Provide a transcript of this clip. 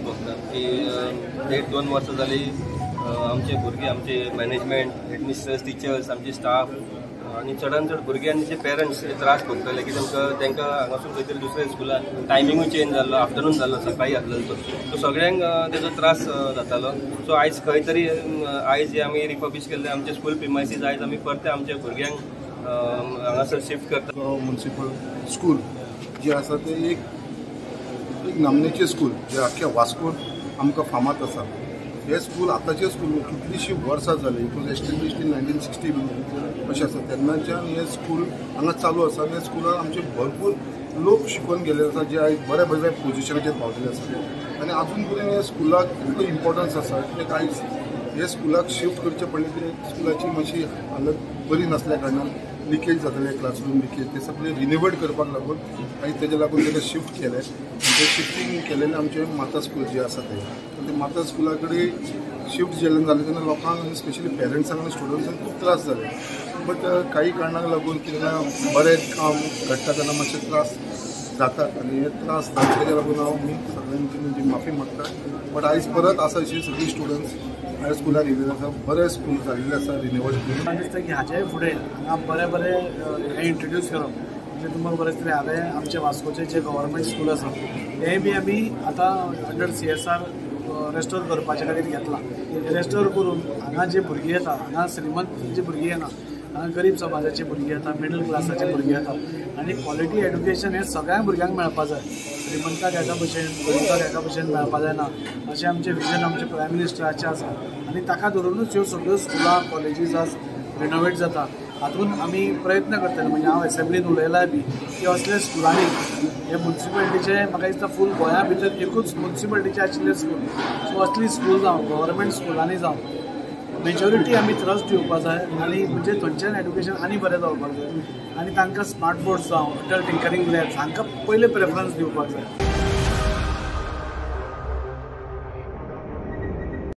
बघता की 1-2 वर्सां जाली आमचे भुरगे, आमचे मॅनेजमेंट, हेडमिस्ट्रेस, टिचर्स, आमचे स्टाफ आणि चडांत चड भुरगे आनी जे पेरंट्स त्रास भोगताले की तांकां हांगासून खंय तरी दुसऱ्या स्कुलान टायमिंगूय चेंज जाल्लो, आफ्टरनून जाल्लो, सकाळीं आसलेलो तो सगळ्यांक तेजो त्रास जातालो. सो आयज खंय तरी आयज जे आमी रिफर्बिश केल्ले आमचे स्कूल प्रिमायसीस आयज आमी परते आमच्या भुरग्यांक हांगासर शिफ्ट करता. म्युनिसिपल स्कूल जे आसा ते एक नामनेचें स्कूल जे आख्ख्या वास्कोन आमकां फामाद आसा. हे स्कूल आतांचे स्कूल कितलींशीं वर्सां जालीं. इट वॉज एस्टॅब्लिश्ड इन 1960 अशें आसा. तेन्नाच्यान हे स्कूल हांगा चालू आसा आनी ह्या स्कुलान आमचे भरपूर लोक शिकून गेले आसा जे आयज बऱ्या बऱ्या पोजिशनाचेर पावलेले आसा. आनी आजून पर्यंत ह्या स्कुलाक इतलो इम्पॉर्टन्स आसा की आयज हे स्कुलाक शिफ्ट करचे पडले की स्कुलाची मातशी हालत बरी नासल्या कारणान लिकेज जाताले, क्लासरूम लिकेज ते सगळे रिनोवेट करपाक लागून आयज तेजे लागून तेका शिफ्ट केले. ते शिफ्टिंग केलेले आमचे माता स्कूल जे आसा ते माता स्कुला कडेन शिफ्ट जेन्ना जालें तेन्ना लोकांक स्पेशली पेरंट्सांक आनी स्टुडंट्सांक खूब त्रास जाले. बट काही कारणाक लागून केन्ना बरें काम घडटा तेन्ना मातशे त्रास जातात आनी हे त्रास जातले लागून हांव मी सगळ्यांची म्हणजे माफी मागता. बट आयज परत आसा अशी सगळी स्टुडंट्स ह्या स्कुलान येयलेले आसा. बरें स्कूल जाल्लेलें आसा रिनोवेट करून. म्हाका दिसता की हाचे फुडें हांगा बरें बरें हें इंट्रोड्यूस करप म्हणजे तुमकां बरें दिसतलें. हांवें आमचे वास्कोचे जे गव्हर्मेंट स्कूल आसा तेय बी आमी आतां अंडर CSR रेस्टोर करपाचे खातीर घेतला. रेस्टोर करून हांगा जे भुरगीं येता, हांगा श्रीमंत जे भुरगीं येना, हांगा गरीब समाजाचे भुरगीं येता, मिडल क्लासाचे भुरगीं येता आनी क्वॉलिटी एड्युकेशन हें सगळ्या भुरग्यांक मेळपा जाय. श्रीमंताक एका भशेन, गरीबाक एका भशेन मेळपा जायना अशें आमचें विजन आमच्या प्रायम मिनिस्टराचें आसा. आनी ताका धरूनच ह्यो सगळ्यो स्कुलां, कॉलेजीस आज रिनोवेट जाता. हातूंत आमी प्रयत्न करतले. म्हणजे हांव एसेंब्लीन उलयलां बी की असल्या स्कुलांनी हे म्युनिसिपालिटीचे म्हाका दिसता फूल गोंया भितर एकूच म्युनिसिपालिटीचे आशिल्ले स्कूल. सो असली स्कूल जावं, गव्हर्मेंट स्कुलांनी जावं मेजॉरिटी आमी ट्रस्ट दिवपा जाय आनी म्हणजे थंयच्यान एड्युकेशन आनी बरें जावपाक जाय. आनी तांकां स्मार्ट बोर्ड्स जावं, अटल टिंकरिंग लॅब्स हांकां पयले प्रेफरन्स दिवपाक जाय.